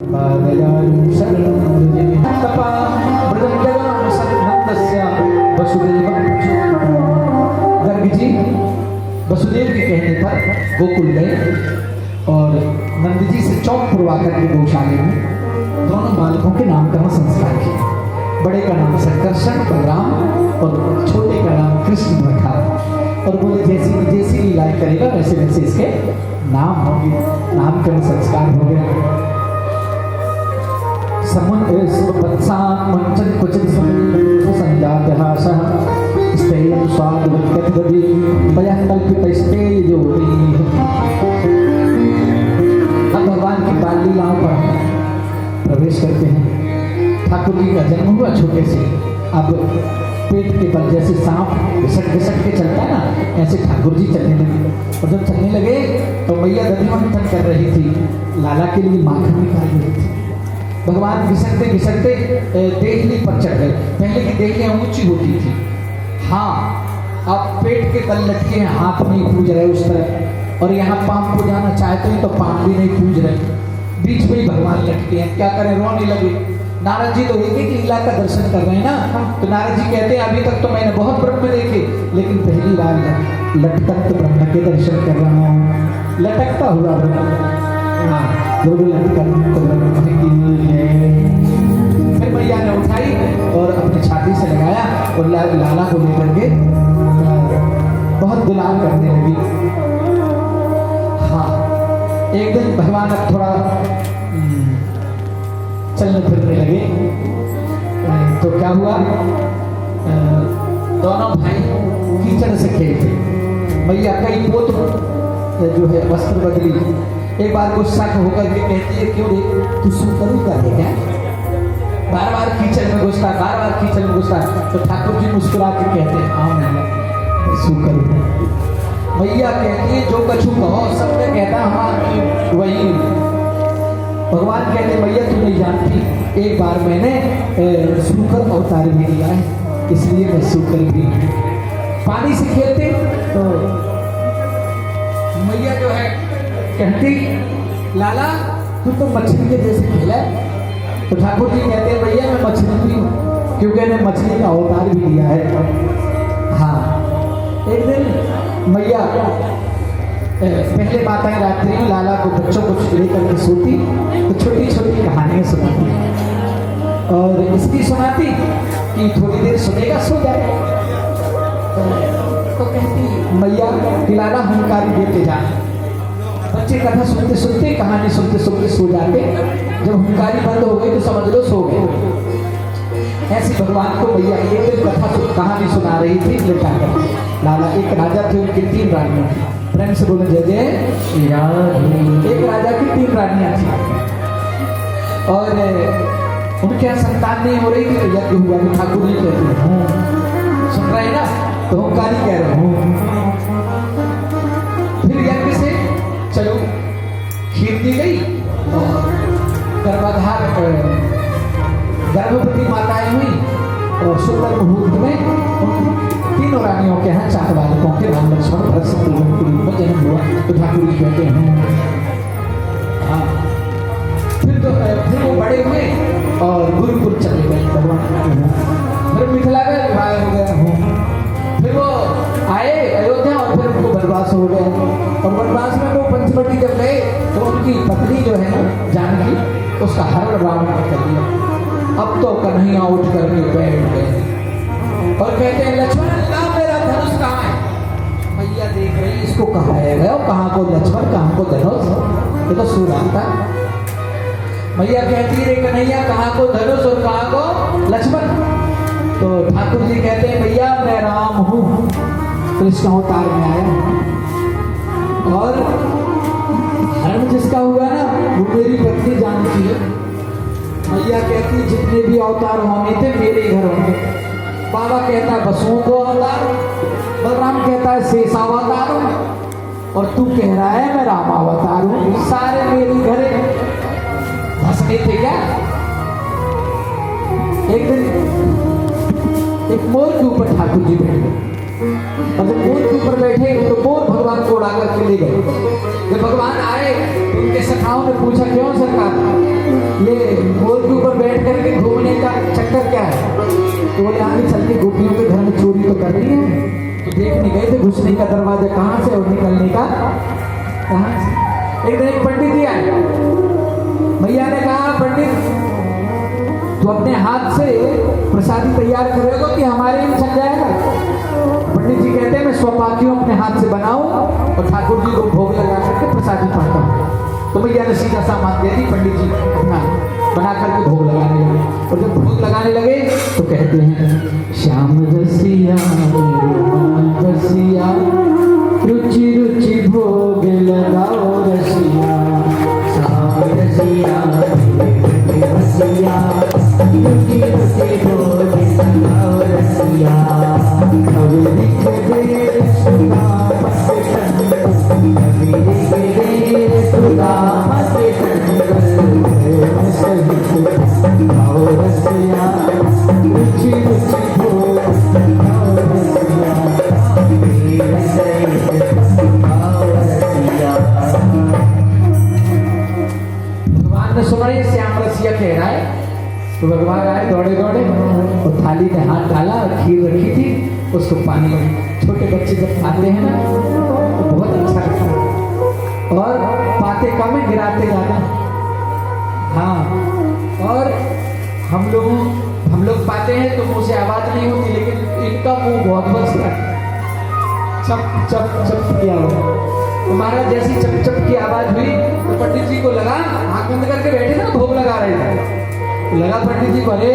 पादयानं शरणं व्रजे तपा मृदङ्गगानं सन्नन्दस्य वसुदेवं गर्ग जी वसुदेव के कहने पर गोकुल गए और नंद जी से चौक पुरवा करके गौशाले में दोनों बालकों के नामकरण संस्कार किए। बड़े का नाम संकर्षण बलराम और छोटे का नाम कृष्ण रखा और बोले जैसी लीलाएं करेगा वैसे वैसे इसके नाम होंगे। नामकरण संस्कार हो गया। मंचन क्वचित संजातः स्तेयं स्वादवत्कटिदधि पयःकल्पितस्तेजोति। अब भगवान की बाल लीलाओं पर प्रवेश करते हैं। ठाकुर जी का जन्म हुआ छोटे से, अब पेट के बल जैसे सांप घिसट घिसट के चलता है ना, ऐसे ठाकुर जी चलने लगे। और जब चलने लगे तो मैया दधि मंथन कर रही थी, लाला के लिए माखन निकाल रही थी। भगवान घिसकते घिसकते देहली पर चढ़ गए। पहले की देहलियां ऊंची होती थी, हाँ अब पेट के तल लटके हैं, हाथ नहीं पूज रहे उस तरह, और यहाँ पांव को जाना चाहते हैं तो पांव भी नहीं पूज रहे, बीच में ही भगवान लटके हैं। क्या करें, रोने लगे। नारद जी तो एक एक लीला का दर्शन कर रहे हैं ना, तो नारद जी कहते हैं अभी तक तो मैंने बहुत ब्रह्म देखे, लेकिन पहली बार लटकत ब्रह्म के दर्शन कर रहा हूँ। लटकता हुआ ब्रह्म, फिर मैया ने उठाई और अपनी छाती से लगाया और लाला को लेकर के बहुत गुलाम करने लगी। हाँ, एक दिन भगवान अब थोड़ा चलने फिरने लगे तो क्या हुआ, दोनों भाई कीचड़ से खेलते। मैया कई पोत जो है वस्त्र बदली। एक बार गुस्सा होकर के कहती है क्यों रे तू सुकरू कर है क्या, बार बार कीचड़ में घुसता, बार बार कीचड़ में घुसता। तो ठाकुर जी मुस्कुरा के कहते हैं हाँ मैं सुकरू। मैया कहती है जो कछु कहो सब में कहता हमारा वही। भगवान कहते मैया तू नहीं जानती, एक बार मैंने सूकर अवतार भी लिया है, इसलिए मैं सूकर भी। पानी से खेलते तो मैया जो है कहती लाला तू तो मछली के जैसे खेला है। तो ठाकुर जी कहते हैं भैया मैं मछली भी हूँ, क्योंकि मैंने मछली का अवतार भी लिया है। हाँ, एक दिन मैया पहले माताएं रात्रि में लाला को बच्चों को लेकर के सोती तो छोटी छोटी कहानियां सुनाती और इसकी सुनाती कि थोड़ी देर सुनेगा सो जाए। तो कहती मैया कि लाला हुंकारी देते जाए। बच्चे कथा सुनते सुनते कहानी सुनते सुनते सो जाते, जब हुंकारी बंद हो गई तो समझ लो सो गए। ऐसी भगवान को मैया एक दिन कहानी सुना रही थी लेटा कर। लाला एक राजा थे, उनकी 3 रानियां थी। प्रेम से बोले जय जय। एक राजा की 3 रानियां थी और उनके यहाँ संतान नहीं हो रही थी तो यज्ञ हुआ। ठाकुर जी कहते हैं सुन रहे ना, तो हुंकारी कह रहे हूँ। फिर यज्ञ से चलो खीर दी गई और गर्भाधार गर्भवती माताएं हुई और सुंदर मुहूर्त में 3 रानियों के यहाँ 4 बालकों के राम लक्ष्मण भरत शत्रुघ्न के रूप में जन्म हुआ। तो ठाकुर जी कहते हैं हाँ। फिर वो बड़े हुए और गुरुकुल चले गए भगवान। फिर मिथिला में विवाह हो गया हूँ। फिर वो आए अयोध्या और फिर उनको वनवास हो गया और वनवास में वो पंचवटी जब गए तो उनकी पत्नी जो है ना जानकी, उसका हरण रावण ने कर दिया। अब तो कन्हैया उठ करके बैठ गए और कहते हैं लक्ष्मण मेरा धनुष कहाँ है। मैया देख रही इसको कहाँ है गया, कहाँ को लक्ष्मण कहाँ को धनुष, ये तो सूरत था। मैया कहती रे कन्हैया कहाँ को धनुष और कहाँ को लक्ष्मण। तो ठाकुर जी कहते हैं भैया मैं राम हूँ, कृष्ण अवतार में आया हूँ और हरण जिसका हुआ ना वो मेरी पत्नी जानती है। मैया कहती जितने भी अवतार होने थे मेरे घर होंगे। बाबा कहता है बसुओं को अवतार, बलराम कहता है शेषावतार हूँ और तू कह रहा है मैं रामावतार हूँ। सारे मेरे घर हंसने थे क्या। एक दिन एक मोर के ऊपर ठाकुर जी बैठ गए। और जब मोर के ऊपर बैठे तो मोर भगवान को उड़ा करके ले गए। जब भगवान आए तो उनके सखाओं ने पूछा, क्यों सरकार, ये मोर के ऊपर बैठ करके घूमने का चक्कर क्या है? तो बोले, आगे चल के गोपियों के घर में चोरी तो कर रही है, तो देखने गए थे घुसने का दरवाजा कहाँ से और निकलने का कहाँ से। एक दिन एक पंडित जी आए, भैया ने कहा, पंडित तो अपने हाथ से प्रसादी तैयार करोगे कि हमारे ही चल जाएगा? पंडित जी कहते हैं, मैं स्वपाकियों अपने हाथ से बनाऊं और ठाकुर जी को भोग लगा करके प्रसादी पाता हूँ। तो भैया ने सीधा सामान दे दी, पंडित जी अपना बना करके भोग लगाने लगे। और जब भोग लगाने लगे तो कहते हैं, श्याम रसिया रसिया रुचि रुचि भोग लगाओ रसिया, श्याम रसिया रसिया रुचि रुचि भोग लगाओ रसिया। भगवान ने सुना ये श्याम रसिया कह रहा है, तो भगवान आए दौड़े दौड़े और थाली में हाथ डाला और खीर रखी थी, उसको पानी में, छोटे बच्चे जब खाते हैं ना तो बहुत अच्छा लगता है, और पाते कम है गिराते ज्यादा। हाँ, और हम लोग पाते हैं तो मुंह से आवाज नहीं होती, लेकिन इनका मुंह बहुत बचता है, चप चप चप की आवाज। हमारा जैसी चप चप की आवाज हुई तो पंडित जी को लगा, आंख बंद करके बैठे ना, भोग लगा रहे थे, लगा पंडित जी को, अरे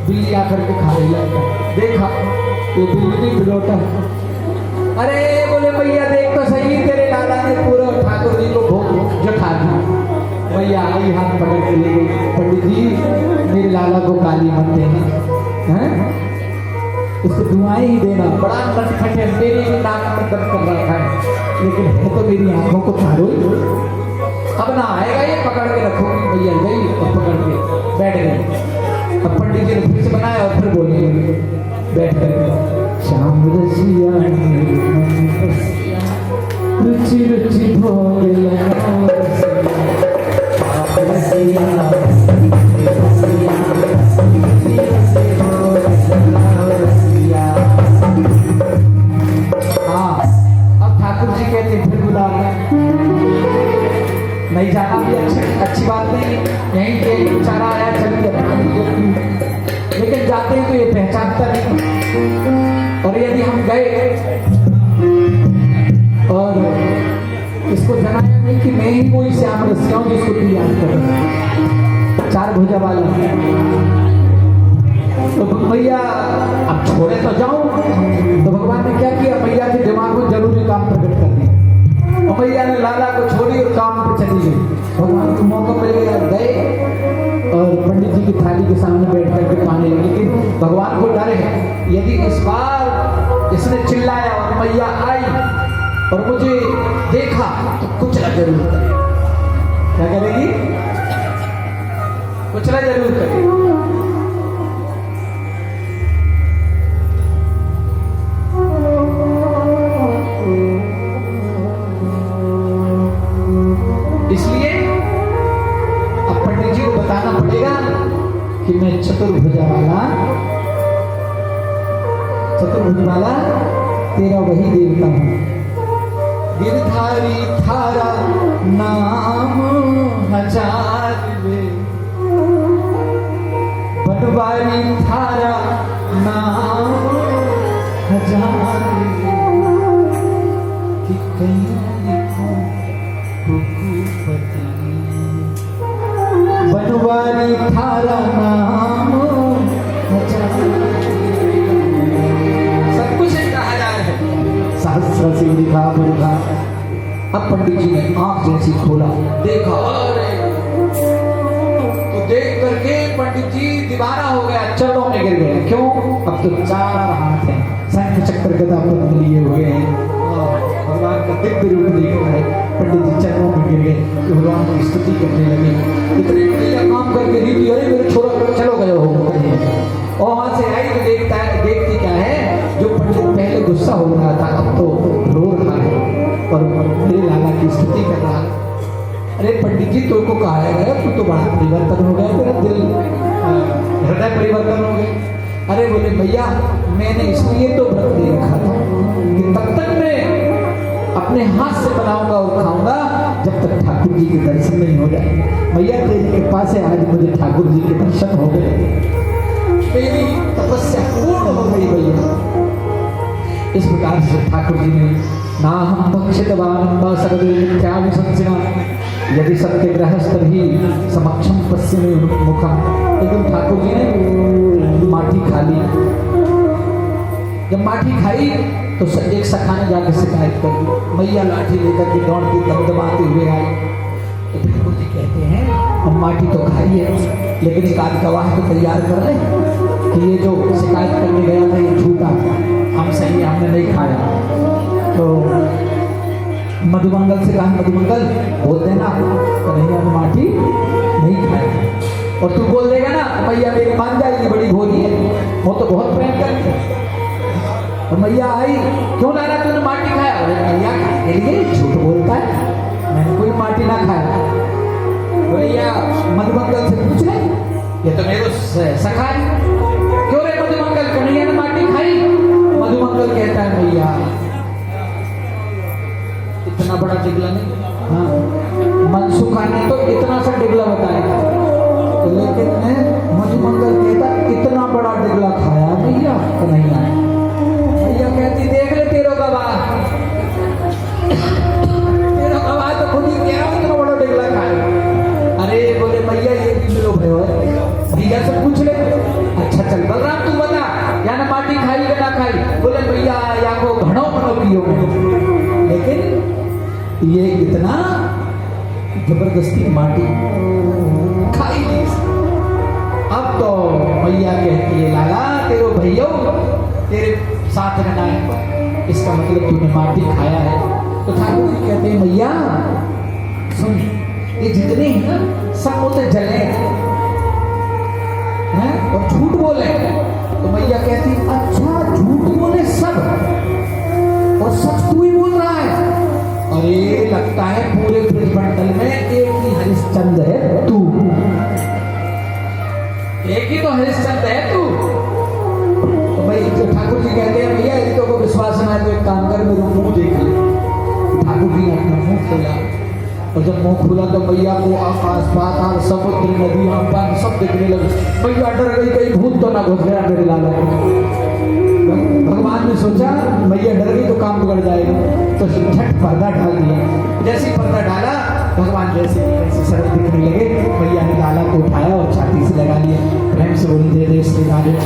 बिल्ली आकर के खा रही लगता, देखा ये बिल्ली बिलोटा। अरे बोले, भैया देख तो सही, तेरे लाला ने पूरा ठाकुर जी को भोग जो खा दिया। भैया आई हाथ पकड़ के ले गई, पंडित जी मेरे लाला को काली मत देना, हैं उसको दुआएं ही देना, बड़ा नटखट है, मेरी नाक में दर्द कर रखा है, लेकिन है तो मेरी आंखों को तारो, अब ना आएगा ये, पकड़ के रखोगी। भैया गई और पकड़ के बैठ गई। अब पंडित जी ने फिर से बनाया और फिर बोलने लगे बैठ कर, श्याम रसिया रुचि रुचि भोग लगाओ रसिया, हाँ, अब ठाकुर जी कहते फिर बुला नहीं जाना भी अच्छी बात नहीं, यहीं पे बेचारा आया चली जाता, लेकिन जाते हैं तो ये पहचानता नहीं। और यदि हम गए और इसको जनाया नहीं कि मैं ही कोई श्याम रसिया हूं जिसको तू याद कर, चार भुजा वाला, तो भैया अब छोड़े तो जाऊं, तो भगवान ने क्या किया, भैया के दिमाग को जरूरी काम प्रकट कर दिया, और भैया ने लाला को छोड़ी और काम पे चली गई। भगवान को मौका मिल गया, गए और पंडित जी की थाली के सामने बैठ करके पाने लगे, लेकिन भगवान को डर है, यदि इस बार इसने चिल्लाया और मैया आई और मुझे देखा तो कुचला जरूर करेगी। क्या करेगी? कुचला जरूर करेगी। इसलिए अब पंडित जी को बताना पड़ेगा कि मैं चतुर्भुज वाला तेरा वही देवता हूं। गिरधारी थारा नाम हजार में, बनवारी थारा नाम हजार कि बनवारी थारा नाम सब कुछ कहा जा रहा है, सहस्र से लिखा मुर्गा। अब पंडित जी ने आंख जैसी खोला, देखा, अरे तो देख करके पंडित जी दीवाना हो गया, चरणों में गिर गए। क्यों? अब तो चार हाथ हैं, शंख चक्र गदा पद्म लिए हुए हैं, भगवान का दिव्य रूप देख रहा है। पंडित जी चरणों में गिर गए, भगवान की स्तुति करने लगे, इतने बढ़िया काम करके रीति, अरे मेरे छोड़ो चलो गए हो। और वहां से आई तो देखती क्या है, जो पंडित पहले बड़ा परिवर्तन हो गया, तेरा दिल हृदय परिवर्तन हो गया। अरे बोले भैया मैंने इसलिए तो व्रत ले रखा था कि तब तक मैं अपने हाथ से बनाऊंगा और खाऊंगा जब तक ठाकुर जी के दर्शन नहीं हो जाए। भैया तेरी कृपा से आज मुझे ठाकुर जी के दर्शन हो गए, मेरी तपस्या पूर्ण हो गई भैया। इस प्रकार से ठाकुर जी ने ना हम भक्षितवानंदा सर्वेत्याभिसंसिना यदि सत्यग्रहस्थ ही समक्षम पश्चिमे मुखम। लेकिन ठाकुर जी ने माटी खा ली। जब माटी खाई तो एक सखा ने जाकर शिकायत कर दी। मैया लाठी लेकर के दौड़ती दमदमाते हुए आई। तो ठाकुर जी कहते हैं हम माटी तो खाई है, लेकिन एक आध गवाह तो तैयार कर ले कि ये जो शिकायत करने गया था ये झूठा, हम सही हमने नहीं खाया। तो मधुमंगल से कहा मधुमंगल बोल देना कन्हैया ने माटी नहीं खाई, और तू बोल देगा ना मैया मेरी मान जाएगी, बड़ी भोली है, वो तो बहुत प्रेम करती है। तो मैया आई, क्यों लाना तूने माटी खाया? अरे मैया खाने के लिए झूठ बोलता है, मैंने कोई माटी ना खाया। भैया मधुमंगल से पूछ ले, ये तो मेरे सखा है, क्यों रे मधुमंगल कन्हैया ने माटी खाई? मधुमंगल कहता है भैया इतना बड़ा डिगला नहीं, हाँ मनसुखा ने तो इतना सा डिगला बताया, लेकिन मधुमंगल कहता इतना बड़ा डिगला खाया भैया कन्हैया। भैया कहती देख ले तेरो गवाह, तेरो गवाह तो खुद ही कह रहा हूं इतना बड़ा डिगला खाया। अरे बोले भैया ये भी मिलो भैया से पूछ ले। अच्छा चल बलराम तू बता या ना माटी खाई या ना खाई? बोले भैया या को घड़ो मनो पियो, लेकिन ये इतना जबरदस्ती माटी खाई ली। अब तो मैया कहती है लाला तेरो भैया तेरे साथ रहना है, इसका मतलब तूने माटी खाया है। तो ठाकुर जी कहते हैं मैया सुन, ये जितने हैं ना सब मुझे जले हैं और झूठ बोले। तो मैया कहती अच्छा झूठ बोले सब और सच तू ही बोल रहा है? अरे लगता है पूरे ब्रजमंडल में एक ही हरिश्चंद्र है तू, एक ही तो हरिश्चंद्र है तू। तो भाई जो ठाकुर जी कहते हैं भैया यदि तो को विश्वास ना है तो एक काम कर मेरे मुंह देख ले। ठाकुर जी ने अपना मुंह खोला और जब मुंह खुला तो मैया को आकाश पाताल समुद्र नदियां पानी सब दिखने लगे। मैया डर गई कहीं भूत तो ना घुस गया मेरे लाला। भगवान ने सोचा मैया डर गई तो काम बिगड़ जाएगा, तो झट पर्दा डाल दिया। जैसे पर्दा डाला भगवान जैसे सरल दिखने लगे। मैया ने लाला को उठाया और छाती से लगा लिया। प्रेम से बोली दे श्री राधे।